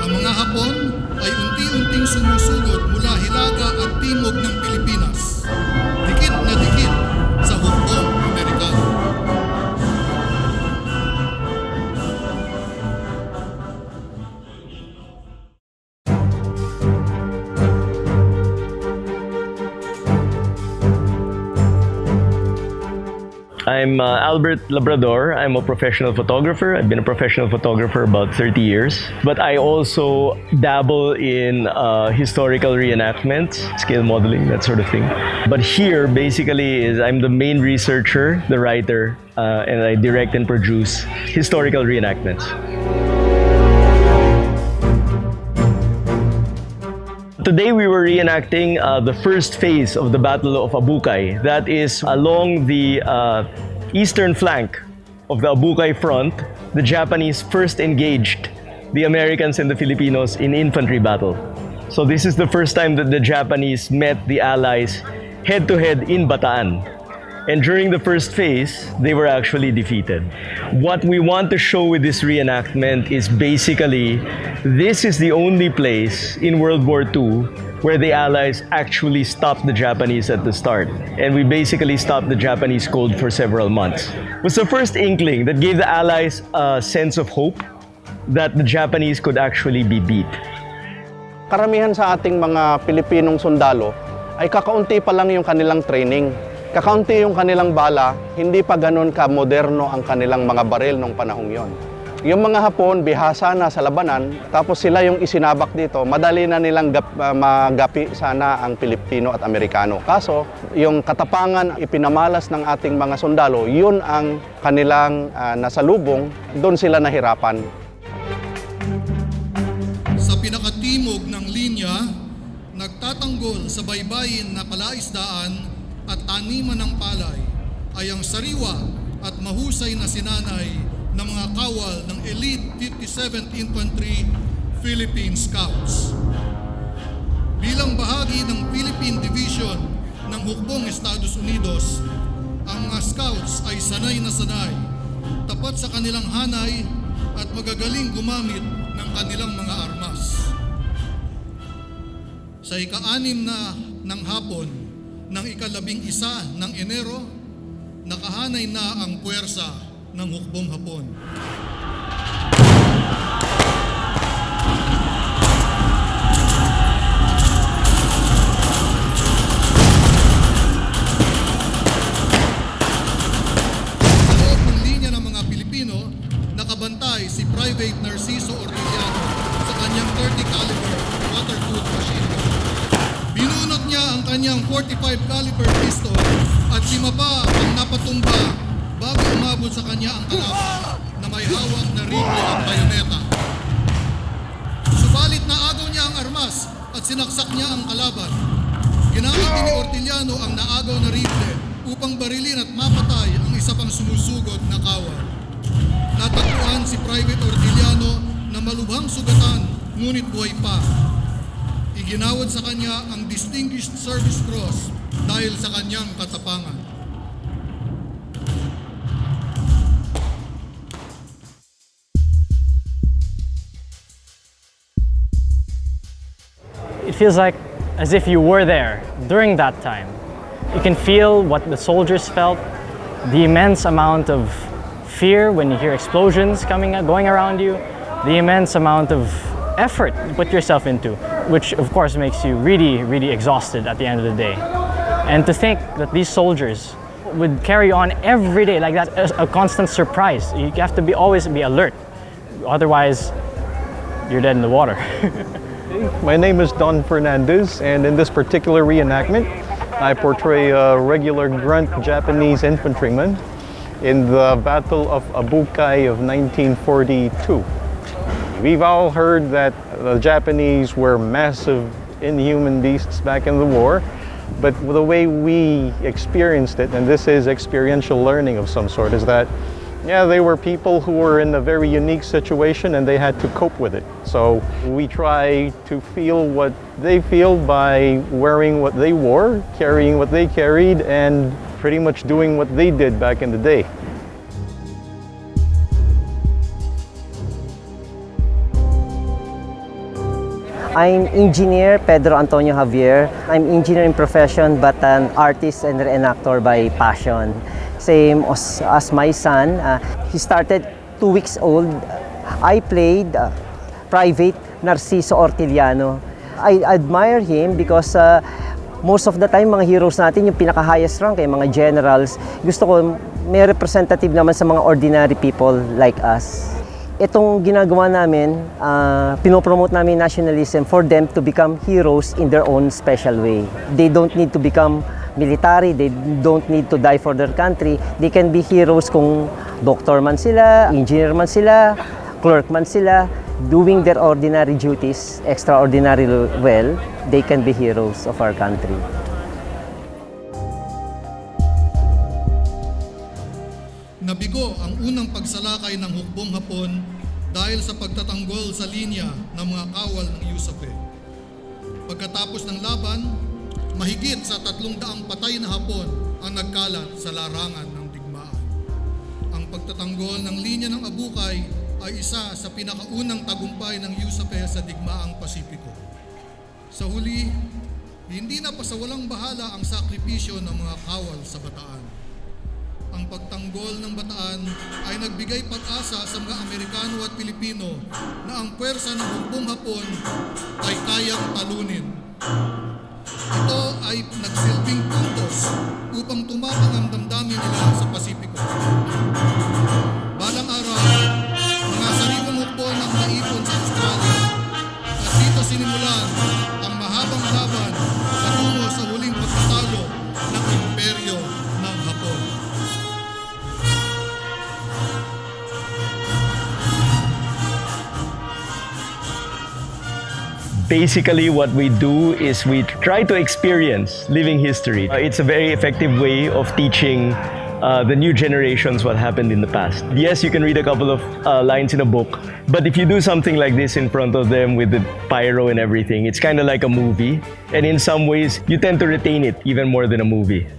Ang mga Hapon ay unti-unting sumusugod mula hilaga at timog ng Pilipinas, dikit na dikit sa hukbong Amerikano. I'm Albert Labrador. I'm a professional photographer. I've been a professional photographer about 30 years. But I also dabble in historical reenactments, scale modeling, that sort of thing. But here, basically, I'm the main researcher, the writer, and I direct and produce historical reenactments. Today we were reenacting the first phase of the Battle of Abucay. That is along the eastern flank of the Abucay front. The Japanese first engaged the Americans and the Filipinos in infantry battle. So this is the first time that the Japanese met the Allies head-to-head in Bataan. And during the first phase, they were actually defeated. What we want to show with this reenactment is basically, this is the only place in World War II where the Allies actually stopped the Japanese at the start. And we basically stopped the Japanese cold for several months. It was the first inkling that gave the Allies a sense of hope that the Japanese could actually be beat. Karamihan sa ating mga Pilipinong sundalo ay kakaunti pa lang yung kanilang training. Kakaunti yung kanilang bala, hindi pa ganun ka-moderno ang kanilang mga baril nung panahong yon. Yung mga Hapon, bihasa na sa labanan, tapos sila yung isinabak dito, madali na nilang magapi sana ang Pilipino at Amerikano. Kaso, yung katapangan ipinamalas ng ating mga sundalo, yun ang kanilang nasalubong, doon sila nahirapan. Sa pinakatimog ng linya, nagtatanggol sa baybayin na palaisdaan at taniman ng palay ay ang sariwa at mahusay na sinanay ng mga kawal ng Elite 57th Infantry Philippine Scouts. Bilang bahagi ng Philippine Division ng Hukbong Estados Unidos, ang mga Scouts ay sanay na sanay, tapat sa kanilang hanay at magagaling gumamit ng kanilang mga armas. Sa ika-6 ng hapon ng ika-11 ng Enero, nakahanay na ang puwersa ng Hukbong Hapon. Sa loob ng linya ng mga Pilipino, nakabantay si Private Narciso Orteliano sa kanyang 30 caliber water-cooled machine gun. Binunot niya ang kanyang 45 caliber pistol at simaba ang napatumba bago umabot sa kanya ang kalaban na may hawak na rifle at bayoneta. Subalit naagaw niya ang armas at sinaksak niya ang kalaban. Ginamit ni Orteliano ang naagaw na rifle upang barilin at mapatay ang isa pang sumusugod na kawal. Natagpuan si Private Orteliano na malubhang sugatan ngunit buhay pa. Iginawad sa kanya ang Distinguished Service Cross dahil sa kanyang katapangan. It feels like as if you were there during that time. You can feel what the soldiers felt, the immense amount of fear when you hear explosions going around you, the immense amount of effort you put yourself into, which of course makes you really, really exhausted at the end of the day. And to think that these soldiers would carry on every day like that, a constant surprise. You have to always be alert, otherwise you're dead in the water. My name is Don Fernandez, and in this particular reenactment, I portray a regular grunt Japanese infantryman in the Battle of Abucay of 1942. We've all heard that the Japanese were massive, inhuman beasts back in the war, but the way we experienced it, and this is experiential learning of some sort, is that, yeah, they were people who were in a very unique situation and they had to cope with it. So we try to feel what they feel by wearing what they wore, carrying what they carried, and pretty much doing what they did back in the day. I'm engineer Pedro Antonio Javier. I'm engineer in profession but an artist and reenactor by passion. Same as my son. He started 2 weeks old. I played Private Narciso Orteliano. I admire him because most of the time mga heroes natin yung pinaka-highest rank, mga generals. Gusto ko may representative naman sa mga ordinary people like us. Itong ginagawa namin, pinopromote namin nationalism for them to become heroes in their own special way. They don't need to become military, they don't need to die for their country. They can be heroes kung doctor man sila, engineer man sila, clerk man sila, doing their ordinary duties extraordinarily well, they can be heroes of our country. Nabigo ang unang pagsalakay ng hukbong Hapon dahil sa pagtatanggol sa linya ng mga kawal ng USAPE. Pagkatapos ng laban, mahigit sa 300 patay na Hapon ang nagkalat sa larangan ng digmaan. Ang pagtatanggol ng linya ng Abucay ay isa sa pinakaunang tagumpay ng USAPE sa digmaang Pasipiko. Sa huli, hindi na pasawalang bahala ang sakripisyo ng mga kawal sa Bataan. Ang pagtanggol ng Bataan ay nagbigay pag-asa sa mga Amerikano at Pilipino na ang puwersa ng hukbong Hapon ay kayang talunin. Ito ay nagsilbing puntos upang tumapang ang damdamin nila sa Pasipiko. Balang araw, mga sariwang hukbon ang naipon sa Australia at dito sinimulan ang mahabang laban patungo sa huling pagtatalo ng imperyo ng Hapon. Basically, what we do is we try to experience living history. It's a very effective way of teaching the new generations what happened in the past. Yes, you can read a couple of lines in a book, but if you do something like this in front of them with the pyro and everything, it's kind of like a movie. And in some ways, you tend to retain it even more than a movie.